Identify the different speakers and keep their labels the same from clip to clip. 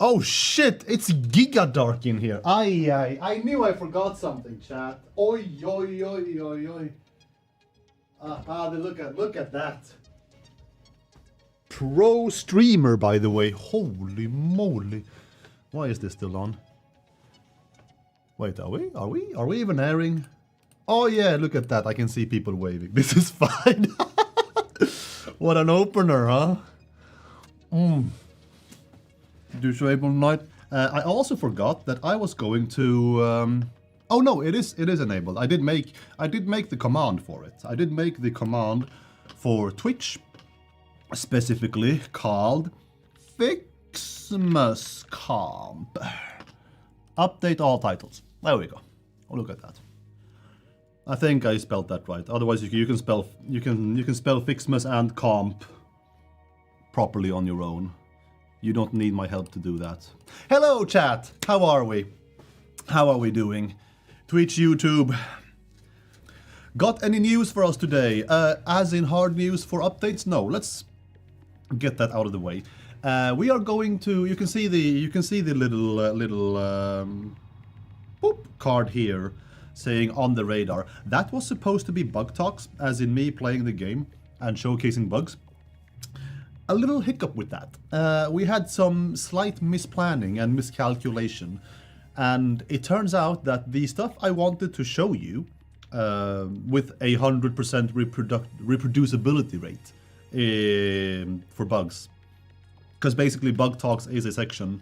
Speaker 1: Oh shit, it's giga dark in here. I knew I forgot something, chat. Oi, oi, oi, oi, oi. Look at that. Pro streamer, by the way. Holy moly. Why is this still on? Wait, are we even airing? Oh yeah, look at that. I can see people waving. This is fine. What an opener, huh? Disable night. I also forgot that I was going to. Oh no, it is enabled. I did make the command for it. I did make the command for Twitch, specifically called FICSMAS comp. Update all titles. There we go. Oh, look at that. I think I spelled that right. Otherwise, you can spell FICSMAS and comp properly on your own. You don't need my help to do that. Hello, chat. How are we? How are we doing? Twitch, YouTube. Got any news for us today? As in hard news for updates? No. Let's get that out of the way. We are going to. You can see the little boop card here saying on the radar. That was supposed to be bug talks, as in me playing the game and showcasing bugs. A little hiccup with that. We had some slight misplanning and miscalculation, and it turns out that the stuff I wanted to show you with 100% reproducibility rate for bugs, because basically Bug Talks is a section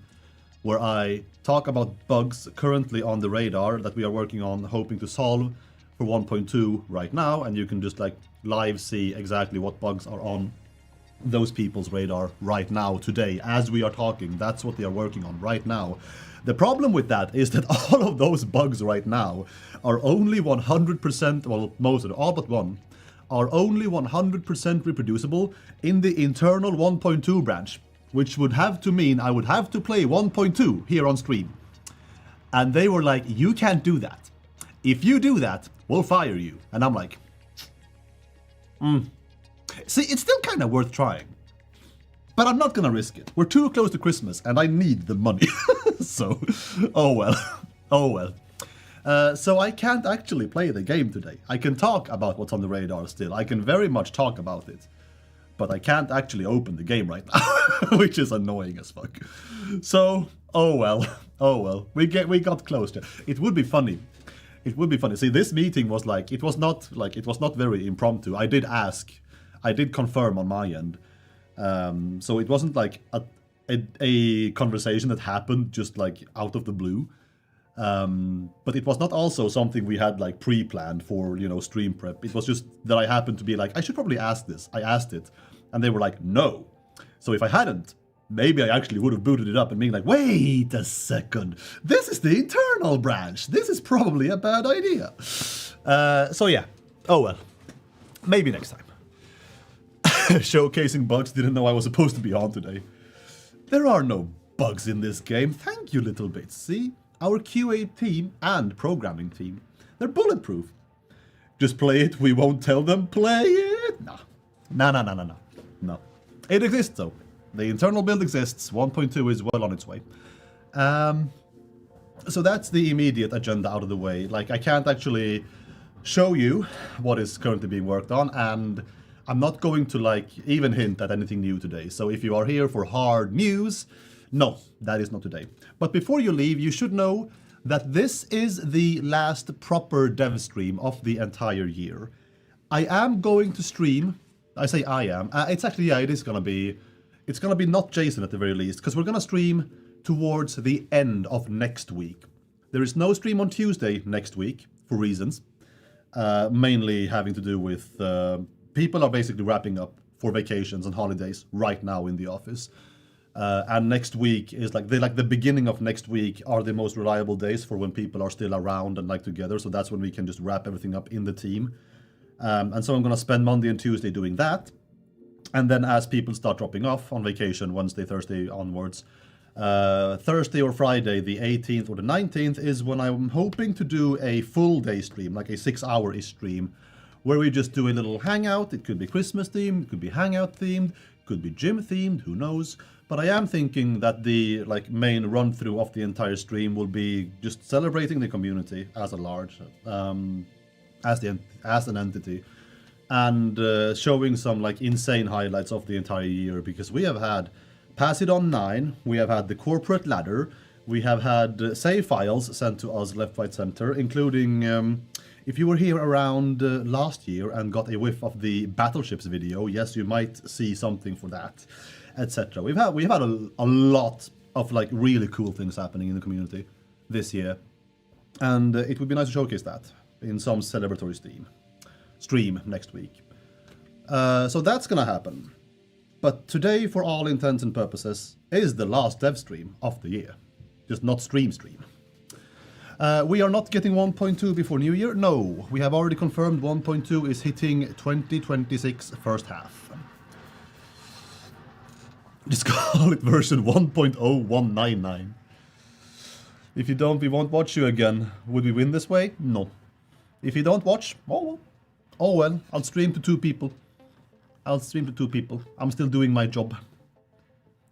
Speaker 1: where I talk about bugs currently on the radar that we are working on, hoping to solve for 1.2 right now, and you can just like live see exactly what bugs are on those people's radar right now, today, as we are talking. That's what they are working on right now. The problem with that is that all of those bugs right now are only 100%, well, most of them, all but one, are only 100% reproducible in the internal 1.2 branch, which would have to mean I would have to play 1.2 here on stream. And they were like, you can't do that. If you do that, we'll fire you. And I'm like, See, it's still kind of worth trying. But I'm not gonna risk it. We're too close to Christmas and I need the money. So, oh well. Oh well. So I can't actually play the game today. I can talk about what's on the radar still. I can very much talk about it. But I can't actually open the game right now, which is annoying as fuck. So, oh well. Oh well. We got close to it. It would be funny. It would be funny. See, this meeting was like, it was not very impromptu. I did confirm on my end. So it wasn't like a conversation that happened just like out of the blue. But it was not also something we had like pre-planned for, you know, stream prep. It was just that I happened to be like, I should probably ask this. I asked it and they were like, no. So if I hadn't, maybe I actually would have booted it up and being like, wait a second. This is the internal branch. This is probably a bad idea. So yeah. Oh well. Maybe next time. Showcasing bugs, didn't know I was supposed to be on today. There are no bugs in this game. Thank you, little bits. See? Our QA team and programming team, they're bulletproof. Just play it, we won't tell them, play it. Nah. No. It exists though. The internal build exists, 1.2 is well on its way. So that's the immediate agenda out of the way. Like, I can't actually show you what is currently being worked on, and I'm not going to like even hint at anything new today. So if you are here for hard news, no, that is not today. But before you leave, you should know that this is the last proper dev stream of the entire year. I am going to stream. I say I am. It's actually, yeah, it's gonna be not Jason at the very least, because we're gonna stream towards the end of next week. There is no stream on Tuesday next week for reasons, mainly having to do with people are basically wrapping up for vacations and holidays right now in the office. And next week is like the beginning of next week are the most reliable days for when people are still around and like together. So that's when we can just wrap everything up in the team. And so I'm going to spend Monday and Tuesday doing that. And then as people start dropping off on vacation, Wednesday, Thursday onwards, Thursday or Friday, the 18th or the 19th is when I'm hoping to do a full day stream, like a 6-hour-ish stream, where we just do a little hangout. It could be Christmas themed, it could be hangout themed, it could be gym themed, who knows. But I am thinking that the main run through of the entire stream will be just celebrating the community as a large, as an entity, and showing some insane highlights of the entire year, because we have had Pass It On 9, we have had the corporate ladder, we have had save files sent to us left, right, center, including if you were here around last year and got a whiff of the battleships video, yes, you might see something for that, etc. We've had a lot of really cool things happening in the community this year, and it would be nice to showcase that in some celebratory stream next week. So that's gonna happen. But today, for all intents and purposes, is the last dev stream of the year. Just not stream. We are not getting 1.2 before New Year. No, we have already confirmed 1.2 is hitting 2026 first half. Just call it version 1.0199. If you don't, we won't watch you again. Would we win this way? No. If you don't watch, oh well, I'll stream to 2 people. I'm still doing my job.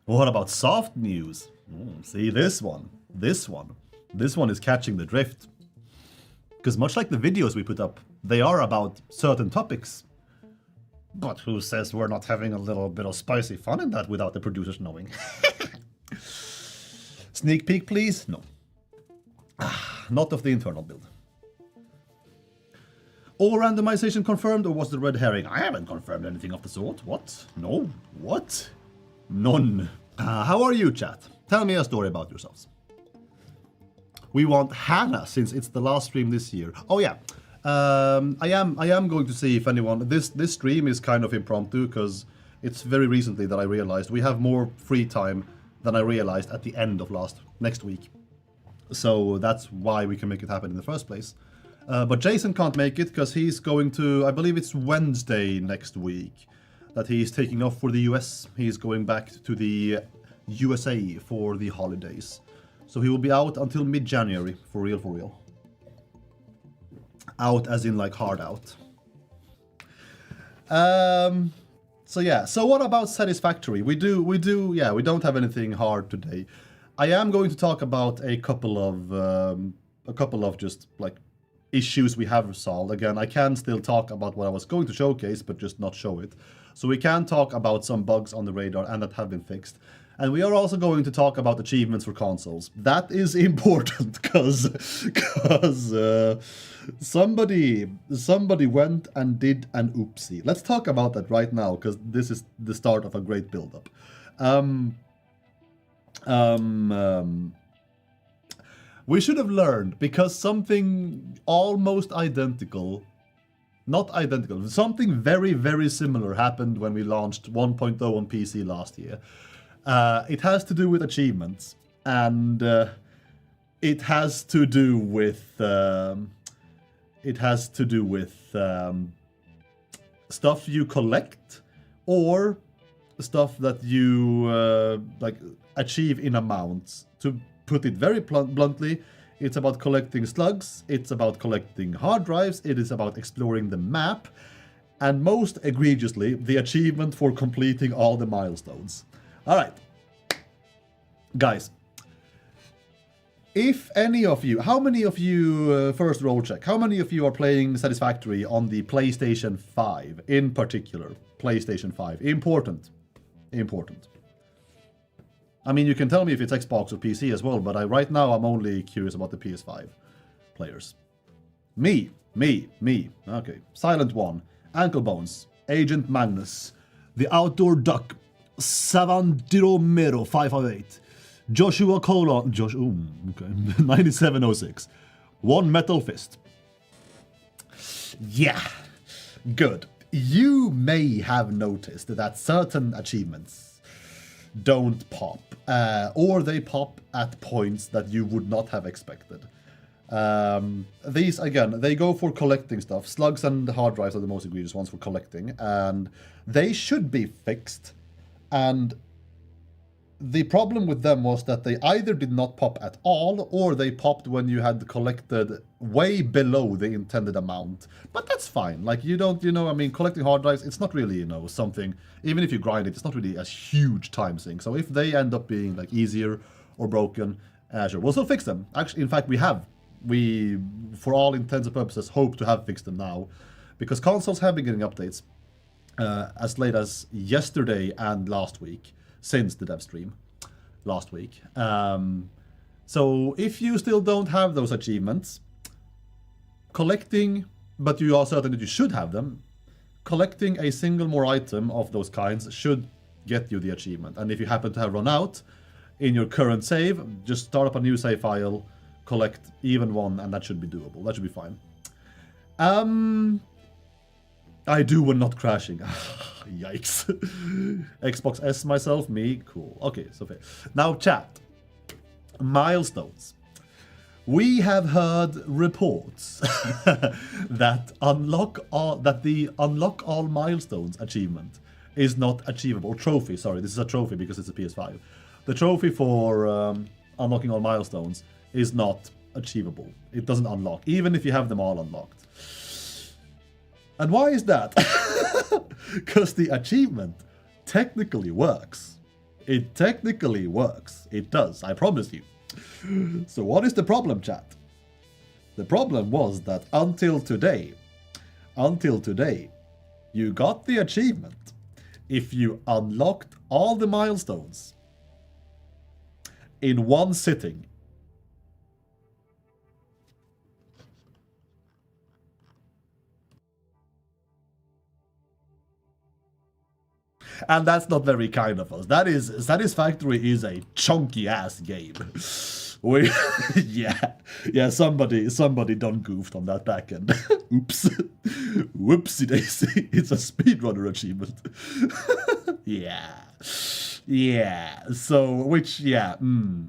Speaker 1: What about soft news? See this one. This one is catching the drift. Because much like the videos we put up, they are about certain topics. But who says we're not having a little bit of spicy fun in that without the producers knowing? Sneak peek, please? No. Not of the internal build. All randomization confirmed, or was the red herring? I haven't confirmed anything of the sort. What? No. What? None. How are you, chat? Tell me a story about yourselves. We want Hannah, since it's the last stream this year. Oh yeah, I am going to see if anyone. This stream is kind of impromptu because it's very recently that I realized we have more free time than I realized at the end of next week. So that's why we can make it happen in the first place. But Jason can't make it because he's going to, I believe it's Wednesday next week, that he's taking off for the US. He's going back to the USA for the holidays. So he will be out until mid-January, for real. Out as in hard out. So yeah, so what about Satisfactory? We don't have anything hard today. I am going to talk about a couple of just issues we have solved. Again, I can still talk about what I was going to showcase, but just not show it. So we can talk about some bugs on the radar and that have been fixed. And we are also going to talk about achievements for consoles. That is important because somebody went and did an oopsie. Let's talk about that right now because this is the start of a great build-up. We should have learned, because something almost identical, not identical, something very, very similar happened when we launched 1.0 on PC last year. It has to do with achievements, and it has to do with stuff you collect or stuff that you achieve in amounts. To put it very bluntly, it's about collecting slugs, it's about collecting hard drives, it is about exploring the map, and most egregiously, the achievement for completing all the milestones. Alright. Guys. If any of you, how many of you, first roll check, how many of you are playing Satisfactory on the PlayStation 5, in particular? PlayStation 5. Important. I mean, you can tell me if it's Xbox or PC as well, but right now I'm only curious about the PS5 players. Me. Okay. Silent One, Ankle Bones, Agent Magnus, The Outdoor Duck, Savandiromero 558, Joshua Colon, okay, 9706, One Metal Fist. Yeah, good. You may have noticed that certain achievements don't pop, or they pop at points that you would not have expected. These, again, they go for collecting stuff. Slugs and hard drives are the most egregious ones for collecting, and they should be fixed. And the problem with them was that they either did not pop at all, or they popped when you had collected way below the intended amount. But that's fine. Like, you don't, I mean, collecting hard drives, it's not really, something, even if you grind it, it's not really a huge time sink. So if they end up being, like, easier or broken, sure, we'll still fix them. Actually, in fact, we, for all intents and purposes, hope to have fixed them now, because consoles have been getting updates as late as yesterday and last week, since the dev stream last week. So if you still don't have those achievements, collecting, but you are certain that you should have them, collecting a single more item of those kinds should get you the achievement. And if you happen to have run out in your current save, just start up a new save file, collect even one, and that should be doable. That should be fine. I do when not crashing. Yikes. Xbox S myself, me, cool. Okay, so fair. Now chat. Milestones. We have heard reports that the unlock all milestones achievement is not achievable. Trophy, sorry, this is a trophy because it's a PS5. The trophy for unlocking all milestones is not achievable. It doesn't unlock, even if you have them all unlocked. And why is that? Because the achievement technically works. It technically works. It does, I promise you. So what is the problem, chat? The problem was that until today, you got the achievement if you unlocked all the milestones in one sitting. And that's not very kind of us. That is, Satisfactory is a chunky ass game. Yeah, somebody done goofed on that back end. Oops. Whoopsie daisy. It's a speedrunner achievement. Yeah. So, which, yeah, not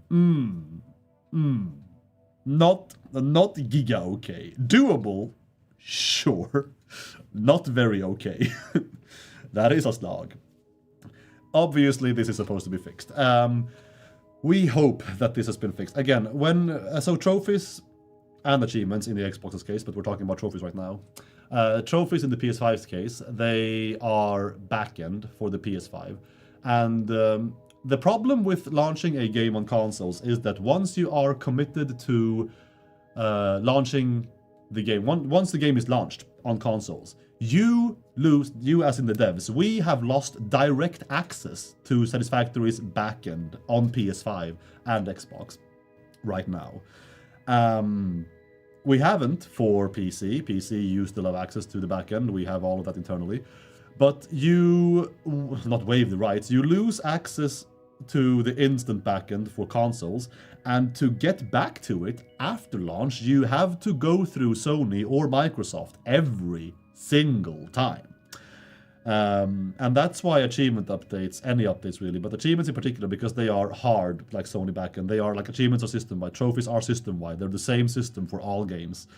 Speaker 1: giga okay. Doable, sure. Not very okay. That is a slog. Obviously, this is supposed to be fixed. We hope that this has been fixed. Again, so trophies and achievements in the Xbox's case, but we're talking about trophies right now. Trophies in the PS5's case, they are backend for the PS5. And the problem with launching a game on consoles is that once you are committed to launching the game, once the game is launched on consoles, you as in the devs, we have lost direct access to Satisfactory's backend on PS5 and Xbox right now. We haven't for PC. PC, you still have access to the backend. We have all of that internally. But you, not waive the rights, you lose access to the instant backend for consoles, and to get back to it after launch, you have to go through Sony or Microsoft every single time. And that's why achievement updates, any updates really, but achievements in particular, because they are hard, like Sony backend, they are like achievements are system-wide, trophies are system-wide, they're the same system for all games.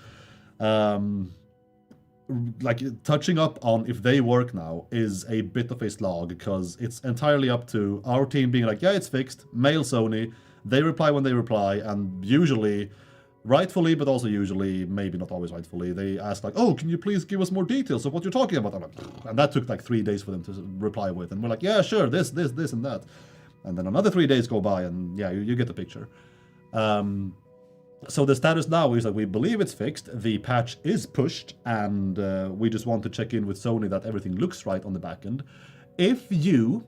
Speaker 1: Like touching up on if they work now is a bit of a slog, because it's entirely up to our team being like, yeah, it's fixed, mail Sony, they reply when they reply, and usually, rightfully, but also usually, maybe not always rightfully, they ask like, oh, can you please give us more details of what you're talking about? And that took like 3 days for them to reply with, and we're like, yeah, sure, this, and that. And then another 3 days go by, and yeah, you get the picture. So the status now is that we believe it's fixed, the patch is pushed, and we just want to check in with Sony that everything looks right on the back end. If you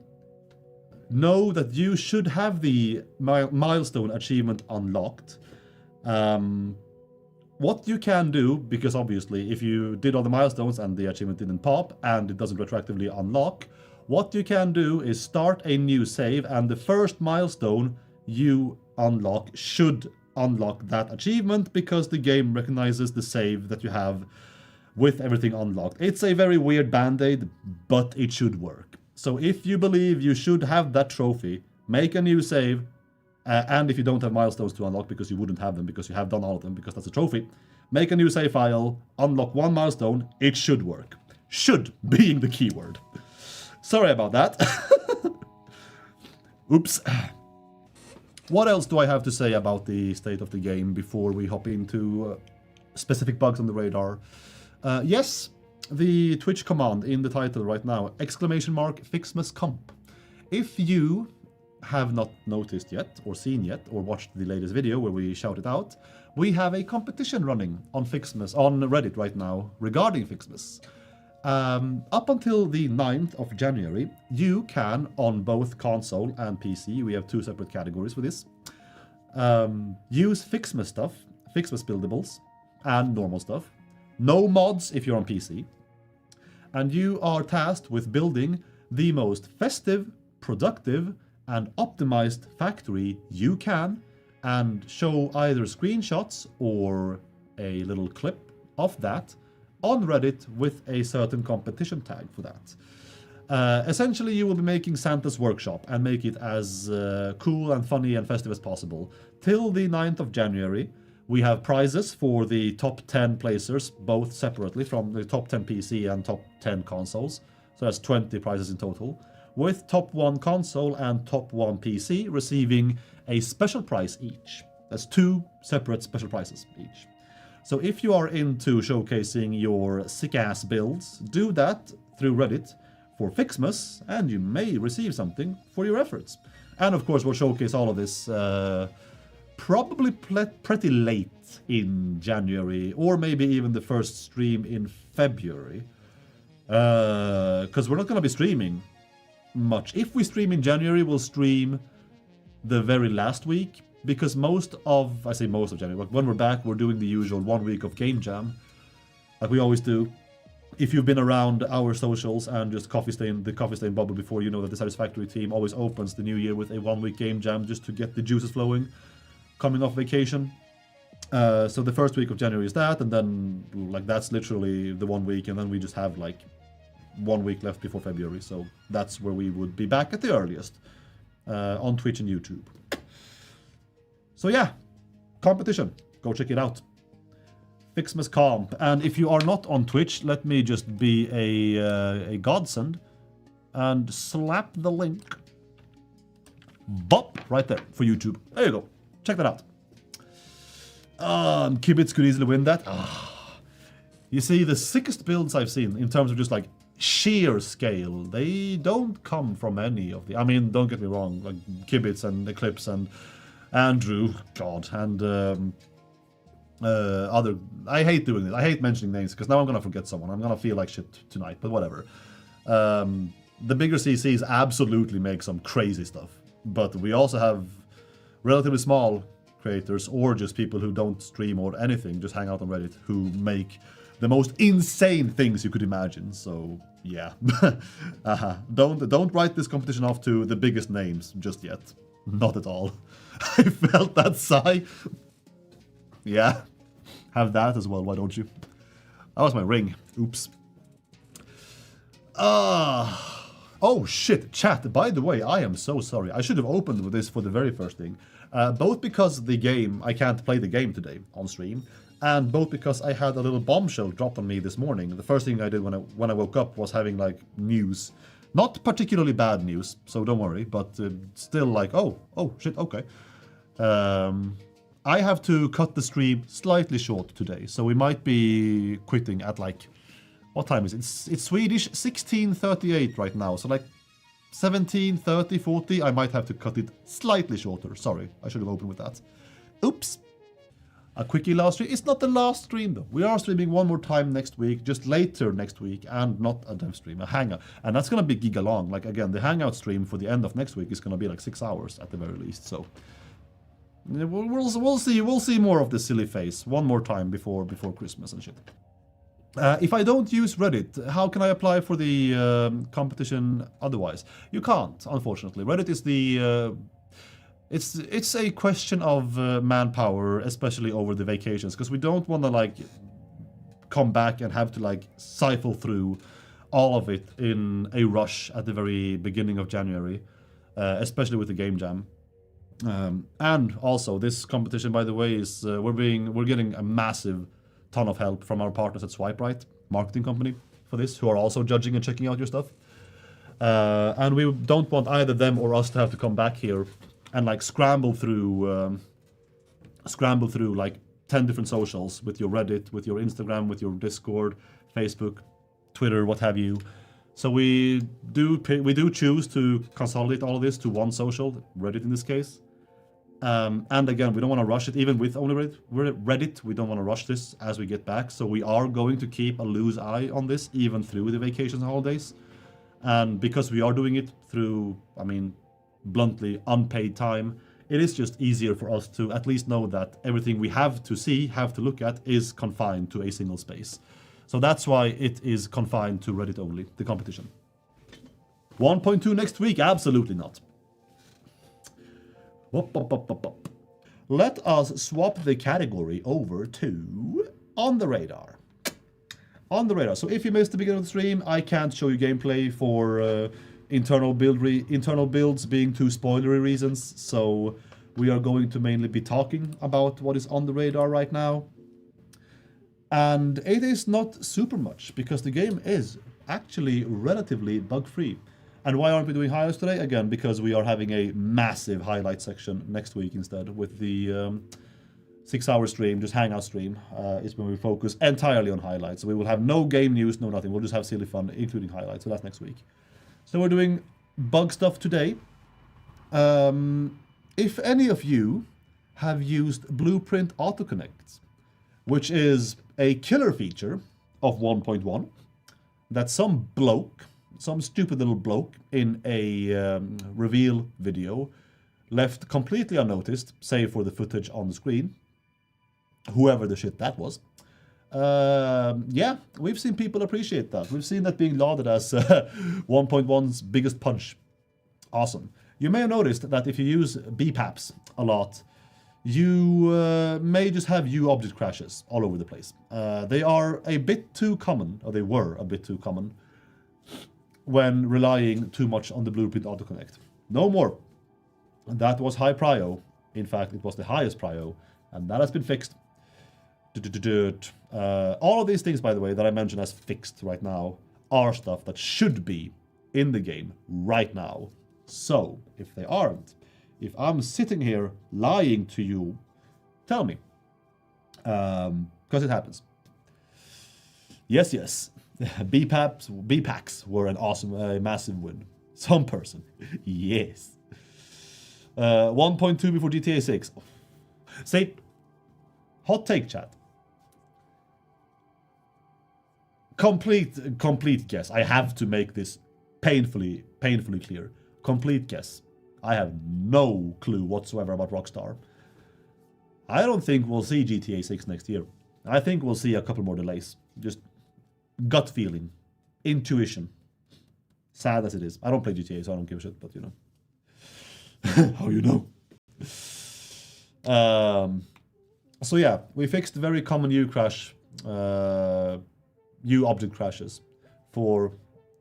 Speaker 1: know that you should have the milestone achievement unlocked, what you can do, because obviously if you did all the milestones and the achievement didn't pop and it doesn't retroactively unlock, what you can do is start a new save, and the first milestone you unlock should unlock that achievement, because the game recognizes the save that you have with everything unlocked. It's a very weird band-aid, but it should work. So if you believe you should have that trophy, make a new save, and if you don't have milestones to unlock, because you wouldn't have them because you have done all of them, because that's a trophy, make a new save file, unlock one milestone, it should work. Should being the keyword. Sorry about that. Oops. What else do I have to say about the state of the game before we hop into specific bugs on the radar? Yes, the Twitch command in the title right now, !FICSMAS comp. If you have not noticed yet, or seen yet, or watched the latest video where we shout it out, we have a competition running on FICSMAS, on Reddit right now, regarding FICSMAS. Up until the 9th of January, you can, on both console and PC, we have two separate categories for this, use FICSMAS stuff, FICSMAS buildables, and normal stuff. No mods if you're on PC. And you are tasked with building the most festive, productive, and optimized factory you can, and show either screenshots or a little clip of that on Reddit with a certain competition tag for that. Essentially, you will be making Santa's workshop and make it as cool and funny and festive as possible. Till the 9th of January, we have prizes for the top 10 placers, both separately from the top 10 PC and top 10 consoles. So that's 20 prizes in total, with top 1 console and top 1 PC receiving a special prize each. That's 2 separate special prizes each. So if you are into showcasing your sick-ass builds, do that through Reddit for FICSMAS, and you may receive something for your efforts. And of course, we'll showcase all of this probably pretty late in January, or maybe even the first stream in February. Because we're not going to be streaming much. If we stream in January, we'll stream the very last week, because I say most of January, but when we're back, we're doing the usual 1 week of Game Jam, like we always do. If you've been around our socials and just the Coffee Stain bubble before, you know that the Satisfactory team always opens the new year with a 1 week Game Jam just to get the juices flowing, coming off vacation. So the first week of January is that, and then like that's literally the 1 week, and then we just have like 1 week left before February, so that's where we would be back at the earliest, on Twitch and YouTube. So yeah, competition, go check it out. FICSMAS comp, and if you are not on Twitch, let me just be a godsend and slap the link, bop, right there for YouTube. There you go, check that out. Kibitz could easily win that. You see, the sickest builds I've seen in terms of just like sheer scale, they don't come from any of the, I mean, don't get me wrong, like Kibitz and Eclipse and Andrew, God, and other, I hate doing this, I hate mentioning names, because now I'm gonna forget someone, I'm gonna feel like shit tonight, but whatever. The bigger CCs absolutely make some crazy stuff, but we also have relatively small creators, or just people who don't stream or anything, just hang out on Reddit, who make the most insane things you could imagine. So yeah, don't write this competition off to the biggest names just yet. Not at all. I felt that sigh. Yeah, have that as well, why don't you? That was my ring. Oops. Oh shit, chat, by the way, I am so sorry. I should have opened with this for the very first thing. Both because the game, I can't play the game today on stream, and both because I had a little bombshell dropped on me this morning. The first thing I did when I woke up was having like news. Not particularly bad news, so don't worry, but still like, oh shit, okay. I have to cut the stream slightly short today, so we might be quitting at like, what time is it? It's Swedish 16:38 right now, so like 17:30, 40, I might have to cut it slightly shorter. Sorry, I should have opened with that. Oops. A quickie last stream. It's not the last stream though. We are streaming one more time next week, just later next week, and not a dev stream, a hangout. And that's gonna be giga long. Like again, the hangout stream for the end of next week is gonna be like 6 hours at the very least. So we'll see more of this silly face one more time before Christmas and shit. If I don't use Reddit, how can I apply for the competition otherwise? You can't, unfortunately. Reddit is the it's a question of manpower, especially over the vacations, because we don't want to like come back and have to like siphon through all of it in a rush at the very beginning of January, especially with the Game Jam. And also, this competition, by the way, is we're getting a massive ton of help from our partners at Swipe Right, marketing company, for this, who are also judging and checking out your stuff. And we don't want either them or us to have to come back here and like scramble through like 10 different socials with your Reddit, with your Instagram, with your Discord, Facebook, Twitter, what have you. So we do choose to consolidate all of this to one social, Reddit in this case. And again, we don't want to rush it, even with only Reddit, we don't want to rush this as we get back. So we are going to keep a loose eye on this, even through the vacations and holidays. And because we are doing it through, I mean, bluntly, unpaid time, it is just easier for us to at least know that everything we have to see, have to look at, is confined to a single space. So that's why it is confined to Reddit only, the competition. 1.2 next week? Absolutely not. Let us swap the category over to On the Radar. On the Radar. So if you missed the beginning of the stream, I can't show you gameplay for internal builds being too spoilery reasons. So we are going to mainly be talking about what is on the radar right now. And it is not super much, because the game is actually relatively bug-free. And why aren't we doing highlights today? Again, because we are having a massive highlight section next week instead, with the 6-hour stream, just hangout stream, is when we focus entirely on highlights. So we will have no game news, no nothing. We'll just have silly fun, including highlights. So that's next week. So we're doing bug stuff today. If any of you have used Blueprint Autoconnect, which is a killer feature of 1.1 that some stupid little bloke in a reveal video left completely unnoticed, save for the footage on the screen, whoever the shit that was. Yeah, we've seen people appreciate that. We've seen that being lauded as 1.1's biggest punch. Awesome. You may have noticed that if you use BPAPs a lot, you may just have object crashes all over the place. They are a bit too common, or they were a bit too common, when relying too much on the Blueprint Autoconnect. No more. That was high prio. In fact, it was the highest prio, and that has been fixed. All of these things, by the way, that I mentioned as fixed right now, are stuff that should be in the game right now. So, if they aren't, if I'm sitting here lying to you, tell me. Because it happens. Yes, yes. BPACs were an awesome, massive win. Some person. Yes. 1.2 before GTA 6. Say, hot take, chat. Complete guess. I have to make this painfully clear. Complete guess. I have no clue whatsoever about Rockstar. I don't think we'll see GTA 6 next year. I think we'll see a couple more delays. Just gut feeling. Intuition. Sad as it is. I don't play GTA, so I don't give a shit, but you know. How you know? So yeah, we fixed very common crash, object crashes for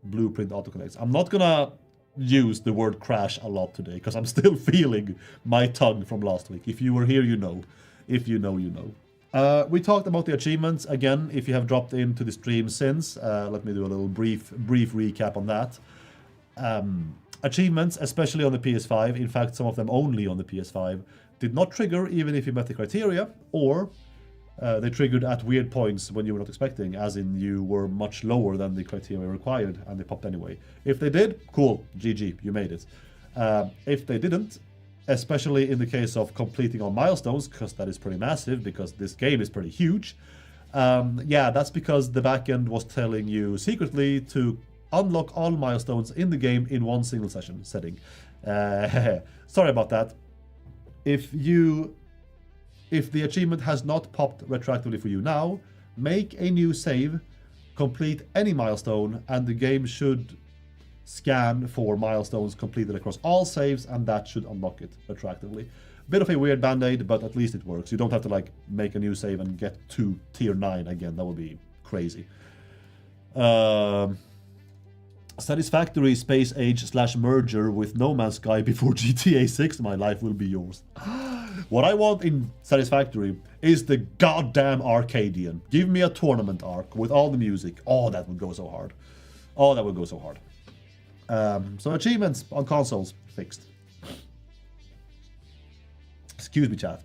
Speaker 1: Blueprint Autoconnects. I'm not gonna use the word crash a lot today, because I'm still feeling my tongue from last week. If you were here, you know. If you know, you know. We talked about the achievements. Again, if you have dropped into the stream since, let me do a little brief recap on that. Achievements, especially on the PS5, in fact some of them only on the PS5, did not trigger even if you met the criteria, or they triggered at weird points when you were not expecting, as in you were much lower than the criteria required, and they popped anyway. If they did, cool, GG, you made it. If they didn't, especially in the case of completing all milestones, because that is pretty massive, because this game is pretty huge, yeah, that's because the backend was telling you secretly to unlock all milestones in the game in one single session setting. Sorry about that. If the achievement has not popped retroactively for you now, make a new save, complete any milestone, and the game should scan for milestones completed across all saves, and that should unlock it retroactively. Bit of a weird band-aid, but at least it works. You don't have to like make a new save and get to tier 9 again. That would be crazy. Satisfactory space age / merger with No Man's Sky before GTA 6. My life will be yours. What I want in Satisfactory is the goddamn Arcadian. Give me a tournament arc with all the music. Oh, that would go so hard. Oh, that would go so hard. So achievements on consoles, fixed. excuse me, chat,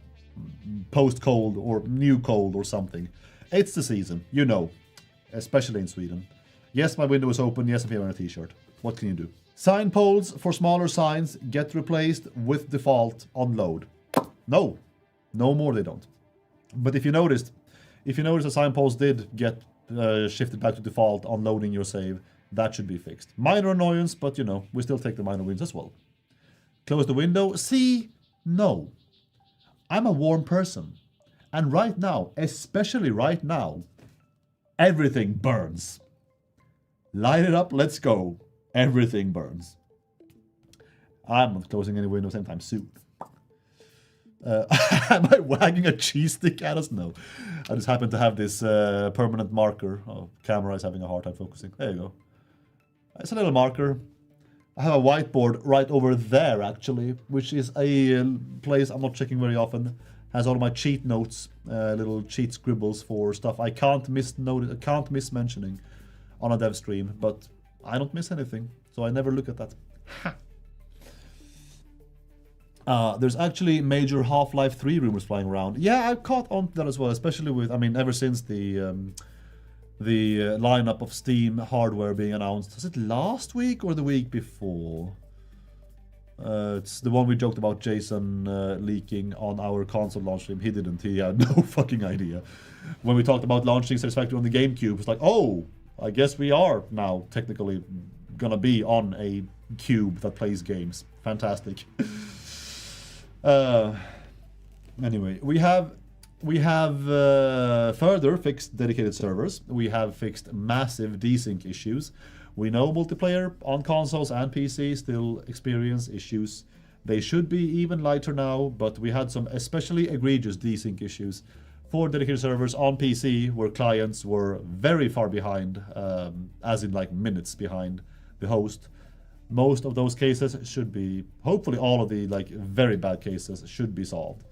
Speaker 1: post-cold or new cold or something. It's the season, you know, especially in Sweden. Yes, my window is open. Yes, I'm wearing a t-shirt. What can you do? Sign poles for smaller signs get replaced with default on load. No more they don't. But if you noticed the sign poles did get shifted back to default on loading your save, that should be fixed. Minor annoyance, but you know, we still take the minor wins as well. Close the window. See? No. I'm a warm person. And right now, especially right now, everything burns. Light it up, let's go. Everything burns. I'm not closing any windows anytime soon. Am I wagging a cheese stick at us? No. I just happen to have this permanent marker. Oh, camera is having a hard time focusing. There you go. It's a little marker. I have a whiteboard right over there, actually, which is a place I'm not checking very often. Has all of my cheat notes, little cheat scribbles for stuff I can't miss mentioning on a dev stream, but I don't miss anything, so I never look at that. There's actually major Half-Life 3 rumors flying around. Yeah, I caught on to that as well, especially with, I mean, ever since the lineup of Steam hardware being announced. Was it last week or the week before? It's the one we joked about Jason leaking on our console launch stream. He didn't. He had no fucking idea. When we talked about launching Satisfactory on the GameCube, it's like, oh, I guess we are now technically gonna be on a cube that plays games. Fantastic. Anyway, we have further fixed dedicated servers. We have fixed massive desync issues. We know multiplayer on consoles and PC still experience issues. They should be even lighter now, but we had some especially egregious desync issues for dedicated servers on PC where clients were very far behind, as in like minutes behind the host. Most of those cases should be, hopefully all of the like very bad cases should be solved.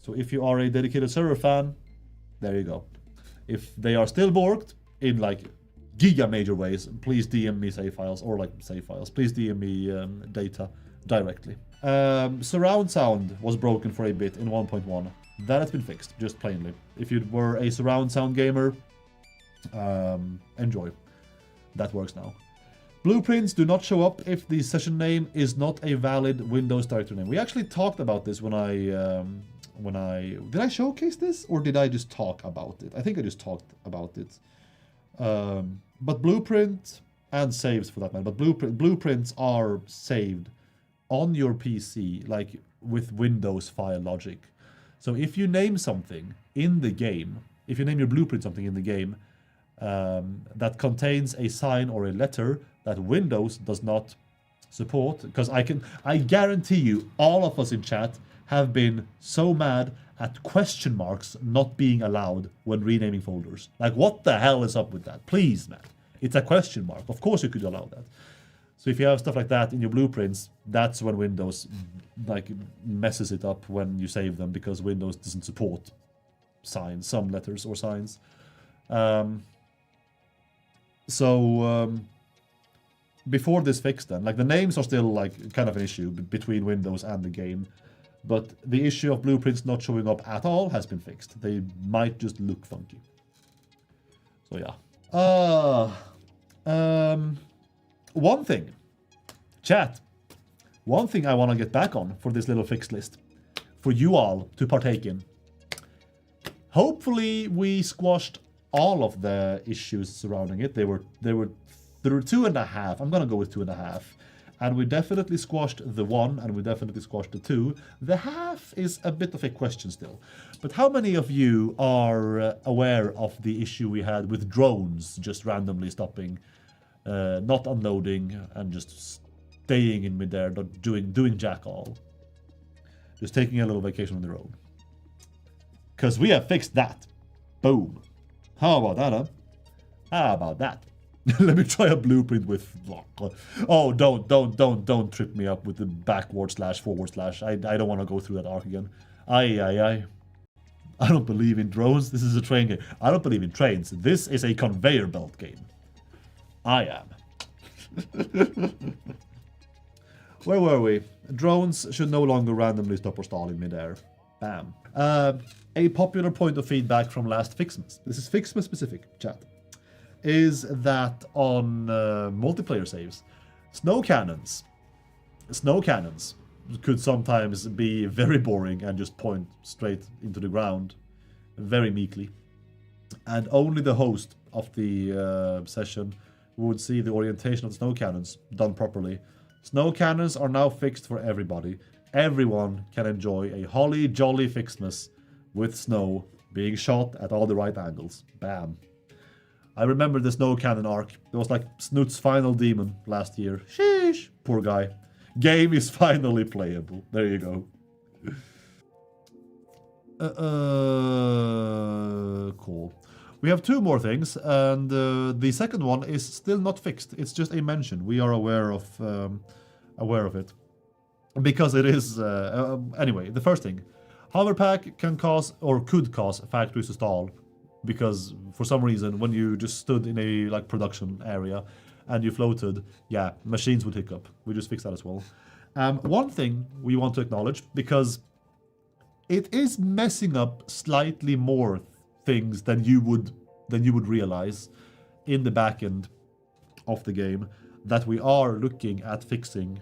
Speaker 1: So if you are a dedicated server fan, there you go. If they are still borked in like giga major ways, please DM me save files, or like save files. Please DM me data directly. Surround sound was broken for a bit in 1.1. That has been fixed, just plainly. If you were a surround sound gamer, enjoy. That works now. Blueprints do not show up if the session name is not a valid Windows directory name. We actually talked about this when I did I showcase this or did I just talk about it? I think I just talked about it. But blueprint and saves for that matter. But blueprints are saved on your PC, like with Windows file logic. So if you name something in the game, if you name your blueprint something in the game that contains a sign or a letter that Windows does not support, because I guarantee you, all of us in chat have been so mad at question marks not being allowed when renaming folders. Like, what the hell is up with that? Please, man. It's a question mark. Of course you could allow that. So if you have stuff like that in your blueprints, that's when Windows like messes it up when you save them, because Windows doesn't support signs, some letters or signs. Before this fix then, like the names are still like kind of an issue between Windows and the game, but the issue of blueprints not showing up at all has been fixed. They might just look funky. So yeah. One thing, chat, one thing I want to get back on for this little fixed list, for you all to partake in. Hopefully we squashed all of the issues surrounding it. There were 2.5. I'm gonna go with 2.5. And we definitely squashed the 1, and we definitely squashed the 2. The half is a bit of a question still. But how many of you are aware of the issue we had with drones just randomly stopping, not unloading, and just staying in midair, not doing jack all? Just taking a little vacation on their own. Because we have fixed that. Boom. How about that, huh? How about that? Let me try a blueprint with... Oh, don't trip me up with the backward / forward /. I don't want to go through that arc again. I don't believe in drones. This is a train game. I don't believe in trains. This is a conveyor belt game. I am. Where were we? Drones should no longer randomly stop or stall in midair. Bam. A popular point of feedback from last FICSMAS, this is FICSMAS specific, chat, is that on multiplayer saves, snow cannons could sometimes be very boring and just point straight into the ground very meekly. And only the host of the session would see the orientation of the snow cannons done properly. Snow cannons are now fixed for everybody. Everyone can enjoy a holly jolly FICSMAS with snow being shot at all the right angles. Bam. I remember the snow cannon arc. It was like Snoot's final demon last year. Sheesh. Poor guy. Game is finally playable. There you go. Cool. We have two more things, and the second one is still not fixed. It's just a mention. We are aware of it. Because it is... anyway, the first thing. Hoverpack can cause, or could cause, factories to stall. Because for some reason, when you just stood in a like production area and you floated, yeah, machines would hiccup. We just fixed that as well. One thing we want to acknowledge, because it is messing up slightly more things than you would realize in the back end of the game, that we are looking at fixing,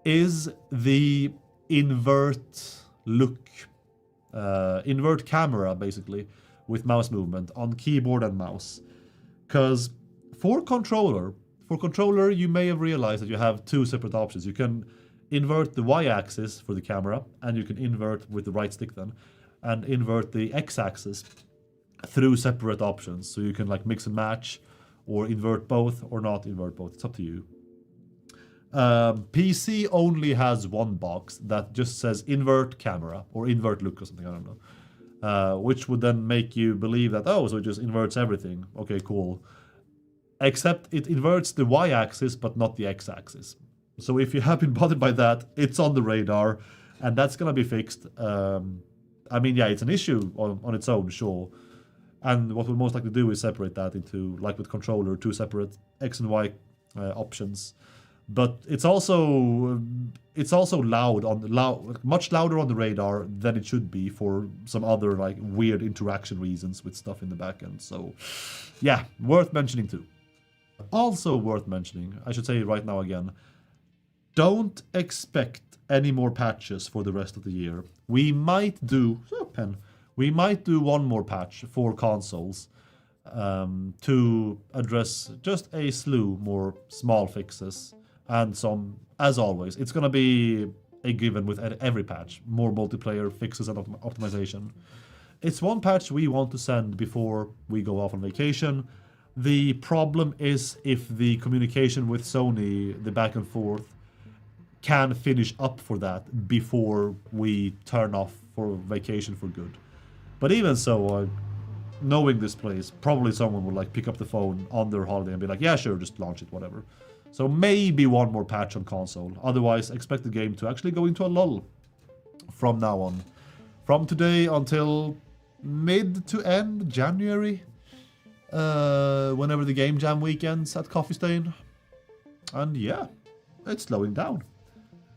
Speaker 1: is the invert look, invert camera basically, with mouse movement on keyboard and mouse. Because for controller, you may have realized that you have two separate options. You can invert the y-axis for the camera, and you can invert with the right stick then, and invert the x-axis through separate options. So you can like mix and match, or invert both, or not invert both. It's up to you. PC only has one box that just says invert camera, or invert look or something, I don't know. Which would then make you believe that, oh, so it just inverts everything. Okay, cool. Except it inverts the y-axis, but not the x-axis. So if you have been bothered by that, it's on the radar, and that's gonna be fixed. I mean, yeah, it's an issue on its own, sure. And what we'll most likely do is separate that into, like with controller, two separate X and Y options. But it's also much louder on the radar than it should be for some other like weird interaction reasons with stuff in the backend. So yeah, worth mentioning too. Also worth mentioning, I should say it right now again, don't expect any more patches for the rest of the year. We might do one more patch for consoles to address just a slew more small fixes. And some, as always, it's going to be a given with every patch. More multiplayer fixes and optimization. It's one patch we want to send before we go off on vacation. The problem is if the communication with Sony, the back and forth, can finish up for that before we turn off for vacation for good. But even so, knowing this place, probably someone will like pick up the phone on their holiday and be like, yeah, sure, just launch it, whatever. So maybe one more patch on console. Otherwise, expect the game to actually go into a lull from now on. From today until mid to end January. Whenever the Game Jam weekends at Coffee Stain. And yeah, it's slowing down.